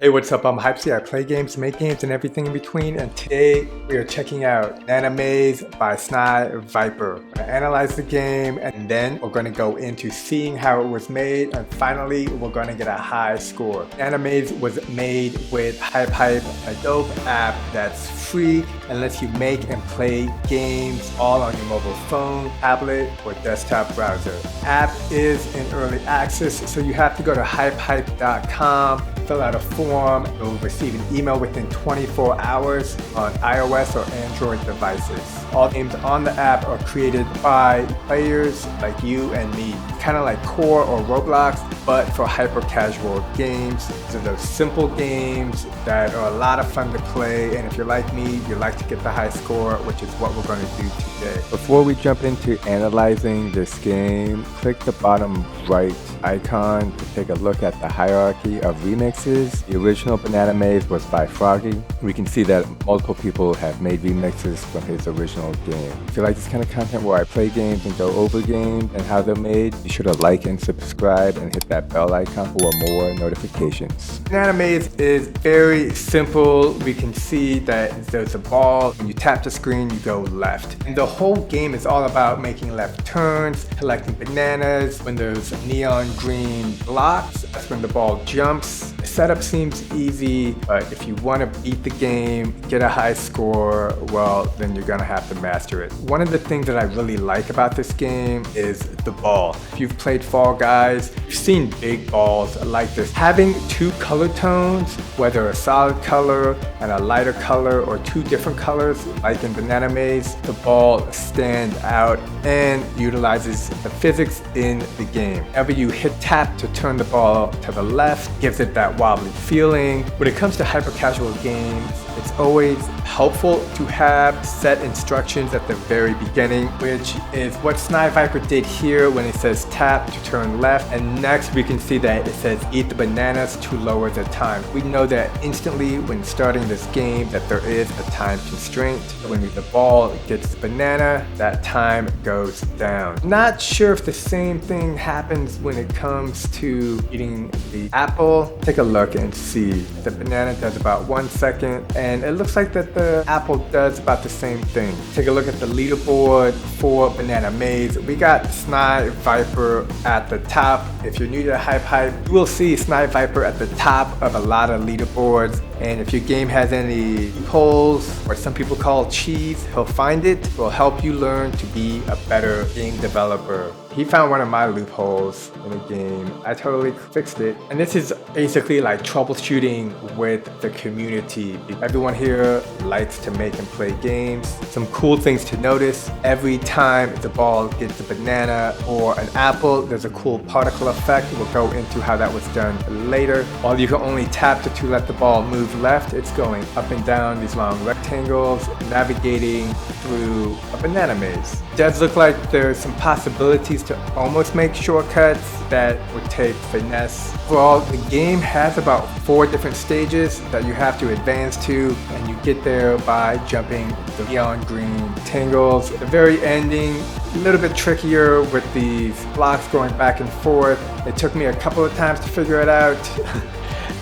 Hey, what's up? I'm HypeHype. I play games, make games, and everything in between. And today we are checking out Banana Maze by HypeHype. We're going to analyze the game, and then we're going to go into seeing how it was made. And finally, we're going to get a high score. Banana Maze was made with HypeHype, a dope app that's free and lets you make and play games all on your mobile phone, tablet, or desktop browser. App is in early access, so you have to go to hypehype.com. Fill out a form. You'll receive an email within 24 hours on iOS or Android devices. All games on the app are created by players like you and me. Kind of like Core or Roblox, but for hyper casual games. So those simple games that are a lot of fun to play, and if you're like me, you like to get the high score, which is what we're going to do today. Before we jump into analyzing this game, click the bottom right icon to take a look at the hierarchy of remixes. The original Banana Maze was by Froggy. We can see that multiple people have made remixes from his original game. If you like this kind of content where I play games and go over games and how they're made, be sure to like and subscribe and hit that bell icon for more notifications. Banana Maze is very simple. We can see that there's a ball. When you tap the screen, you go left. And the whole game is all about making left turns, collecting bananas. When there's neon green blocks, that's when the ball jumps. The setup seems easy, but if you want to beat the game, get a high score, well, then you're gonna have to master it. One of the things that I really like about this game is the ball. If you've played Fall Guys, you've seen big balls like this. Having two color tones, whether a solid color and a lighter color or two different colors, like in Banana Maze, the ball stands out and utilizes the physics in the game. Whenever you hit tap to turn the ball to the left, gives it that wobbly feeling. When it comes to hyper casual games, it's always helpful to have set instructions at the very beginning, which is what HypeHype did here when it says tap to turn left. And next we can see that it says eat the bananas to lower the time. We know that instantly when starting this game that there is a time constraint. When the ball gets the banana, that time goes down. Not sure if the same thing happens when it comes to eating the apple. Take a look and see. The banana does about 1 second, and it looks like that the apple does about the same thing. Take a look at the leaderboard for Banana Maze. We got HypeHype at the top. If you're new to HypeHype, you will see HypeHype at the top of a lot of leaderboards. And if your game has any loopholes, or some people call cheese, he'll find it. It will help you learn to be a better game developer. He found one of my loopholes in the game. I totally fixed it. And this is basically like troubleshooting with the community. Everyone here likes to make and play games. Some cool things to notice. Every time the ball gets a banana or an apple, there's a cool particle effect. We'll go into how that was done later. While you can only tap to let the ball move left, it's going up and down these long rectangles, navigating through a banana maze. It does look like there's some possibilities to almost make shortcuts that would take finesse. Overall, the game has about 4 different stages that you have to advance to, and you get there by jumping the neon green tangles. The very ending, a little bit trickier with these blocks going back and forth. It took me a couple of times to figure it out.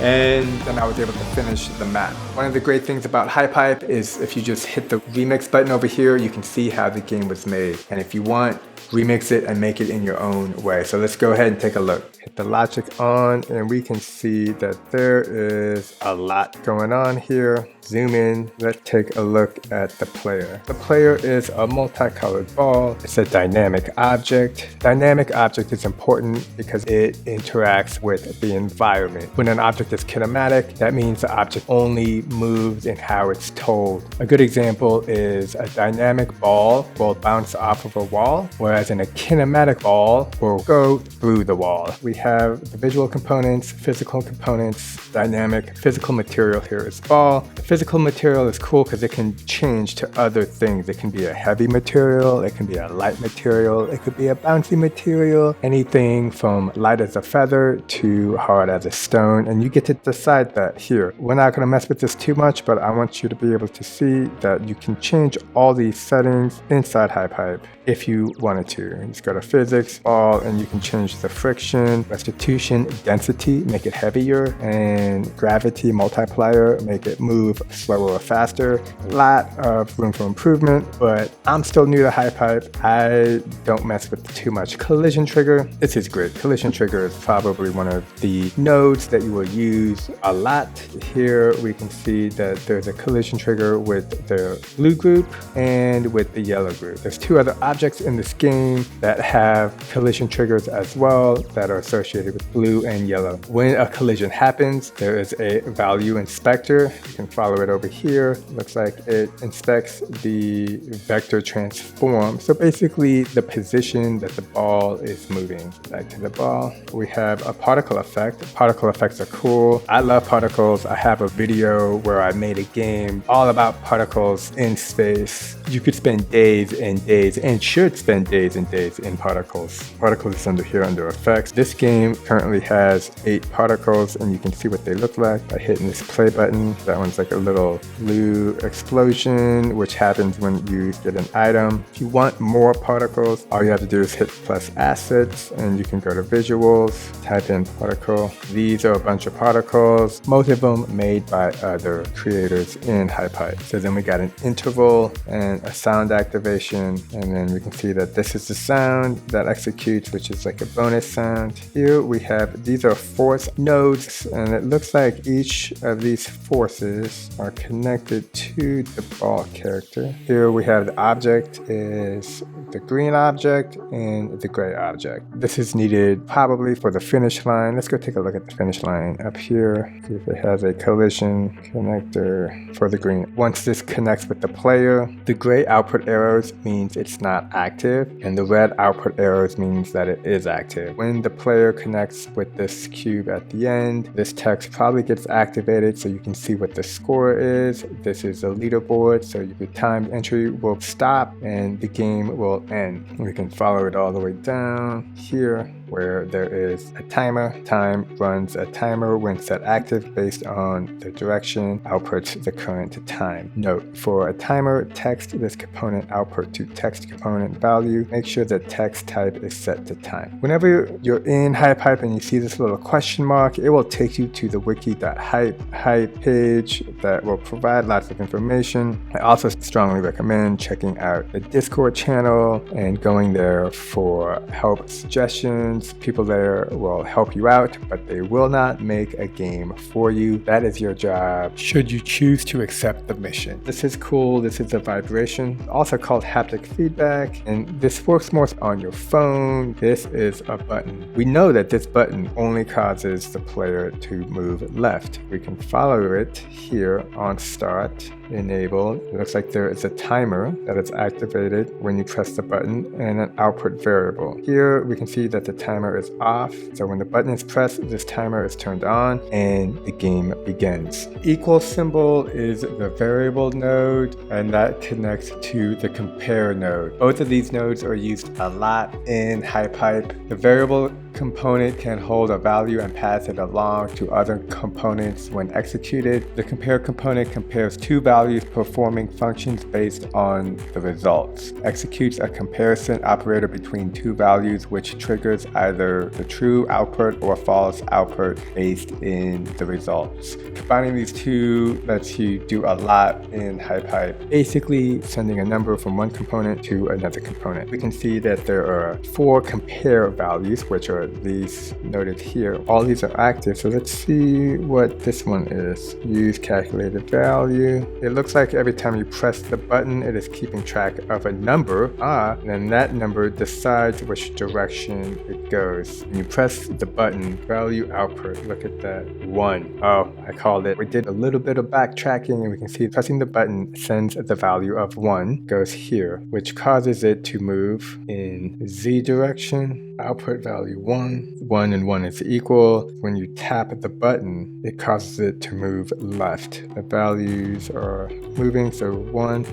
And then I was able to finish the map. One of the great things about HypeHype is if you just hit the remix button over here, you can see how the game was made. And if you want, remix it and make it in your own way. So let's go ahead and take a look. Hit the logic on, and we can see that there is a lot going on here. Zoom in, let's take a look at the player. The player is a multicolored ball. It's a dynamic object. Dynamic object is important because it interacts with the environment. When an object is kinematic, that means the object only moves in how it's told. A good example is a dynamic ball will bounce off of a wall, whereas in a kinematic ball will go through the wall. We have the visual components, physical components, dynamic. Physical material here is ball. The physical material is cool because it can change to other things. It can be a heavy material, it can be a light material, it could be a bouncy material, anything from light as a feather to hard as a stone, and you get to decide that here. We're not going to mess with this too much, but I want you to be able to see that you can change all these settings inside HypeHype. if you wanted to. Just go to physics, ball, and you can change the friction, restitution, density, make it heavier, and gravity multiplier, make it move slower or faster. A lot of room for improvement, but I'm still new to HypeHype. I don't mess with too much. Collision trigger, this is great. Collision trigger is probably one of the nodes that you will use a lot. Here we can see that there's a collision trigger with the blue group and with the yellow group. There's two other objects in this game that have collision triggers as well that are associated with blue and yellow. When a collision happens, there is a value inspector. You can follow it over here. Looks like it inspects the vector transform. So basically the position that the ball is moving. Back to the ball. We have a particle effect. Particle effects are cool. I love particles. I have a video where I made a game all about particles in space. You could spend days and days and should spend days and days in particles. Particles is under here under effects. This game currently has 8 particles and you can see what they look like by hitting this play button. That one's like a little blue explosion, which happens when you get an item. If you want more particles, all you have to do is hit plus assets and you can go to visuals, type in particle. These are a bunch of particles, most of them made by other creators in HypeHype. So then we got an interval and a sound activation, and then we can see that this is the sound that executes, which is like a bonus sound. Here we have, these are force nodes, and it looks like each of these forces are connected to the ball character. Here we have the object is the green object and the gray object. This is needed probably for the finish line. Let's go take a look at the finish line up here. See if it has a collision connector for the green. Once this connects with the player, the gray output arrows means it's not active, and the red output arrows means that it is active. When the player connects with this cube at the end, this text probably gets activated so you can see what the score is. This is a leaderboard, so your timed entry will stop and the game will end. We can follow it all the way down here where there is a timer. Time runs a timer when set active based on the direction, outputs the current time. Note, for a timer, text this component output to text component value. Make sure the text type is set to time. Whenever you're in HypeHype and you see this little question mark, it will take you to the wiki.hypehype page that will provide lots of information. I also strongly recommend checking out the Discord channel and going there for help suggestions. People there will help you out, but they will not make a game for you. That is your job should you choose to accept the mission. This is cool. This is a vibration, also called haptic feedback, and this works more on your phone. This is a button. We know that this button only causes the player to move left. We can follow it here on start, enable. It looks like there is a timer that is activated when you press the button and an output variable. Here we can see that the timer is off. So when the button is pressed, this timer is turned on and the game begins. Equal symbol is the variable node, and that connects to the compare node. Both of these nodes are used a lot in HypeHype. The variable component can hold a value and pass it along to other components when executed. The compare component compares two values performing functions based on the results. Executes a comparison operator between two values, which triggers either the true output or false output based in the results. Combining these two lets you do a lot in HypeHype, basically sending a number from one component to another component. We can see that there are 4 compare values, which are these noted here. All these are active, so let's see what this one is. Use calculated value. It looks like every time you press the button, it is keeping track of a number. And then that number decides which direction it goes. When you press the button, value output, look at that, 1. Oh, I called it. We did a little bit of backtracking and we can see pressing the button sends the value of 1, goes here, which causes it to move in Z direction. Output value 1. 1 and 1 is equal. When you tap the button, it causes it to move left. The values are moving, so 1.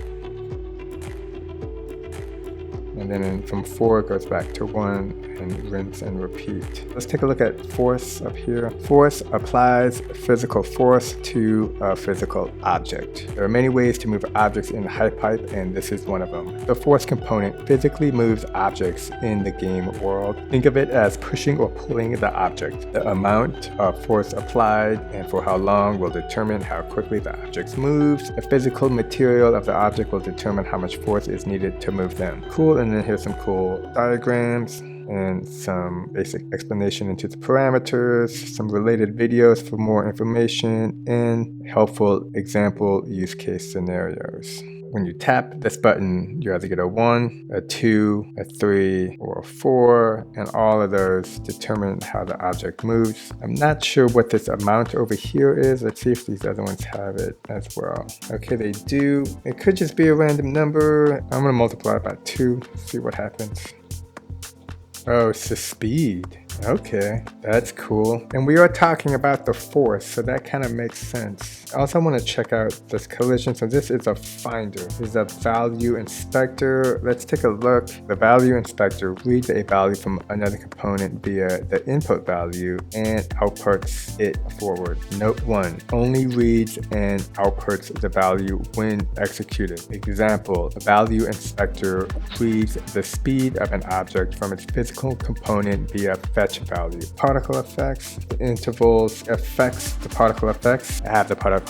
And then from 4 it goes back to 1. and rinse and repeat. Let's take a look at force up here. Force applies physical force to a physical object. There are many ways to move objects in HypeHype, and this is one of them. The force component physically moves objects in the game world. Think of it as pushing or pulling the object. The amount of force applied and for how long will determine how quickly the object moves. The physical material of the object will determine how much force is needed to move them. Cool, and then here's some cool diagrams and some basic explanation into the parameters, some related videos for more information, and helpful example use case scenarios. When you tap this button, you either get a 1, a 2, a 3, or a 4, and all of those determine how the object moves. I'm not sure what this amount over here is. Let's see if these other ones have it as well. Okay, they do. It could just be a random number. I'm gonna multiply it by 2, see what happens. Oh, it's the speed. Okay, that's cool. And we are talking about the force, so that kind of makes sense. I also want to check out this collision. So this is a finder. This is a value inspector. Let's take a look. The value inspector reads a value from another component via the input value and outputs it forward. Note 1, only reads and outputs the value when executed. Example, the value inspector reads the speed of an object from its physical component via fetch value. Particle effects, the intervals affects the particle effects. Have the particles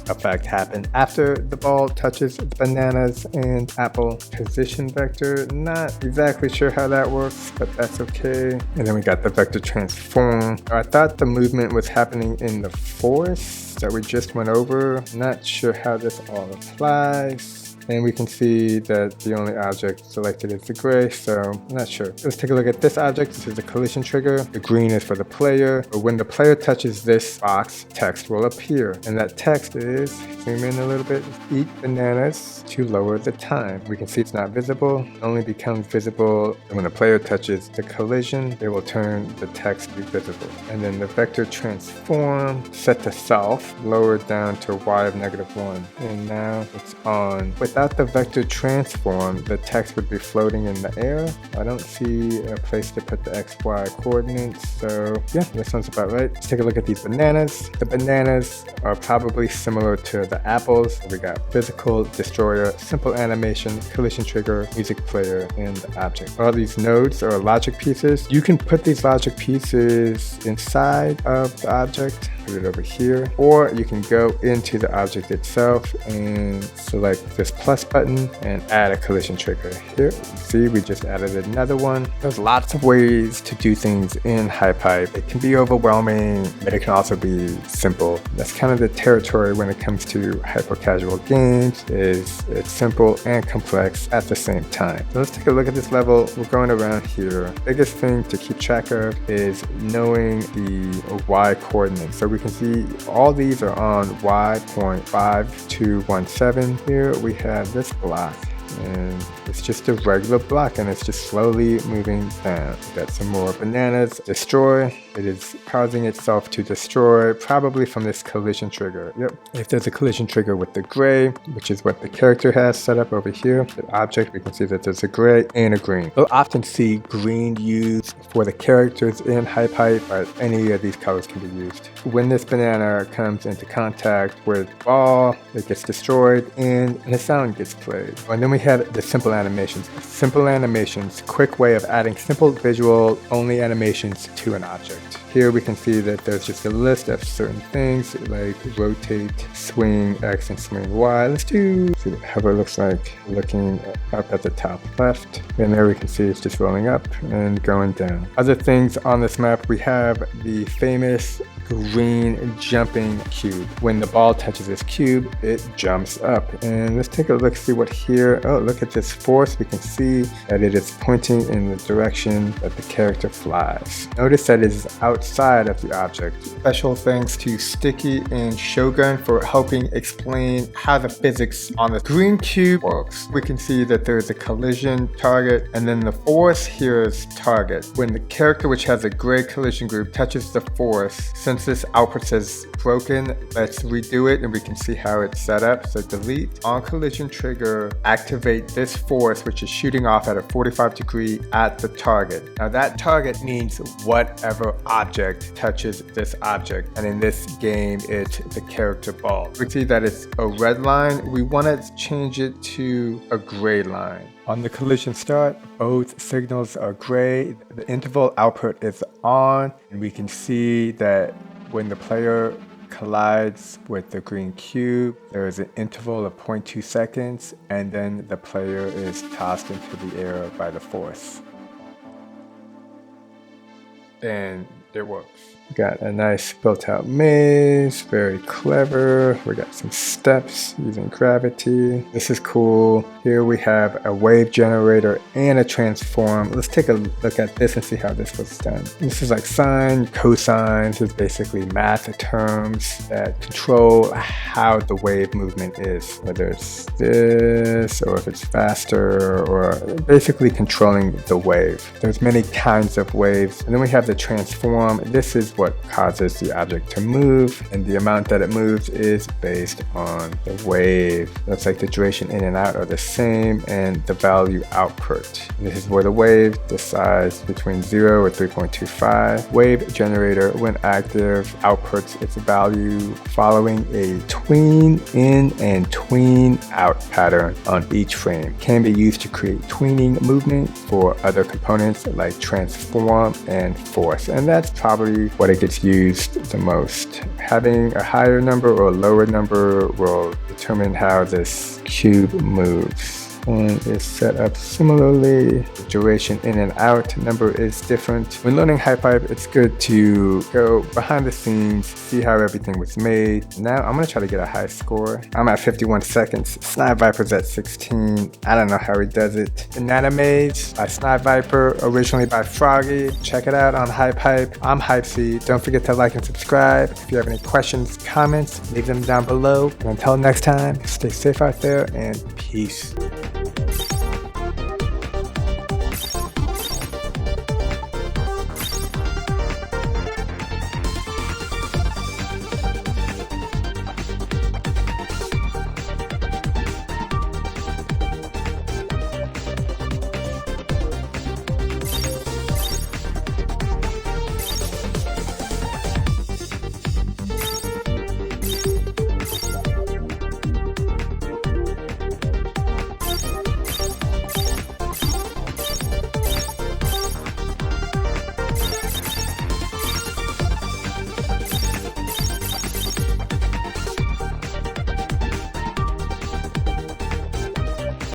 effect happen after the ball touches bananas and apple. Position vector, not exactly sure how that works, but that's okay. And then we got the vector transform. I thought the movement was happening in the force that we just went over. Not sure how this all applies. And we can see that the only object selected is the gray, so I'm not sure. Let's take a look at this object. This is the collision trigger. The green is for the player. But when the player touches this box, text will appear. And that text is, zoom in a little bit, eat bananas to lower the time. We can see it's not visible. It only becomes visible when the player touches the collision. It will turn the text to be visible. And then the vector transform, set to self, lowered down to y of -1. And now it's on. Without the vector transform, the text would be floating in the air. I don't see a place to put the XY coordinates, so yeah, this one's about right. Let's take a look at these bananas. The bananas are probably similar to the apples. We got physical, destroyer, simple animation, collision trigger, music player, and the object. All these nodes are logic pieces. You can put these logic pieces inside of the object, put it over here, or you can go into the object itself and select this plus button and add a collision trigger. Here, see, we just added another one. There's lots of ways to do things in HypeHype. It can be overwhelming, but it can also be simple. That's kind of the territory when it comes to hyper-casual games, is it's simple and complex at the same time. So let's take a look at this level. We're going around here. Biggest thing to keep track of is knowing the Y coordinates. So we can see all these are on Y.5217. Here we have this block, and it's just a regular block, and it's just slowly moving down. We got some more bananas. Destroy. It is causing itself to destroy, probably from this collision trigger. Yep. If there's a collision trigger with the gray, which is what the character has set up over here, the object, we can see that there's a gray and a green. We'll often see green used for the characters in HypeHype, but any of these colors can be used. When this banana comes into contact with the ball, it gets destroyed and the sound gets played. And then we have the simple animations. Simple animations, quick way of adding simple visual only animations to an object. Here we can see that there's just a list of certain things like rotate, swing X, and swing Y. Let's see what hover looks like looking up at the top left. And there we can see it's just rolling up and going down. Other things on this map, we have the famous green jumping cube. When the ball touches this cube, it jumps up. And let's take a look, see what here. Oh, look at this force. We can see that it is pointing in the direction that the character flies. Notice that it is outside of the object. Special thanks to Sticky and Shogun for helping explain how the physics on the green cube works. We can see that there is a collision target, and then the force here is target. When the character, which has a gray collision group, touches the force, since since this output says broken, let's redo it and we can see how it's set up. So delete on collision trigger, activate this force, which is shooting off at a 45 degree at the target. Now that target means whatever object touches this object. And in this game, it's the character ball. We see that it's a red line. We want to change it to a gray line. On the collision start, both signals are gray. The interval output is on, and we can see that when the player collides with the green cube, there is an interval of 0.2 seconds, and then the player is tossed into the air by the force. And it works. We got a nice built out maze, very clever. We got some steps using gravity. This is cool. Here we have a wave generator and a transform. Let's take a look at this and see how this was done. This is like sine, cosine. This is basically math terms that control how the wave movement is, whether it's this or if it's faster, or basically controlling the wave. There's many kinds of waves. And then we have the transform. This is what causes the object to move, and the amount that it moves is based on the wave. Looks like the duration in and out are the same, and the value output. This is where the wave decides between 0 or 3.25. Wave generator, when active, outputs its value following a tween in and tween out pattern on each frame. Can be used to create tweening movement for other components like transform and force, and that's probably what it gets used the most. Having a higher number or a lower number will determine how this cube moves. One is set up similarly. The duration in and out number is different. When learning HypeHype, it's good to go behind the scenes, see how everything was made. Now I'm gonna try to get a high score. I'm at 51 seconds. SnipeViper's at 16. I don't know how he does it. Banana Maze by SnipeViper, originally by Froggy. Check it out on HypeHype. I'm HypeC. Don't forget to like and subscribe. If you have any questions, comments, leave them down below. And until next time, stay safe out there and peace.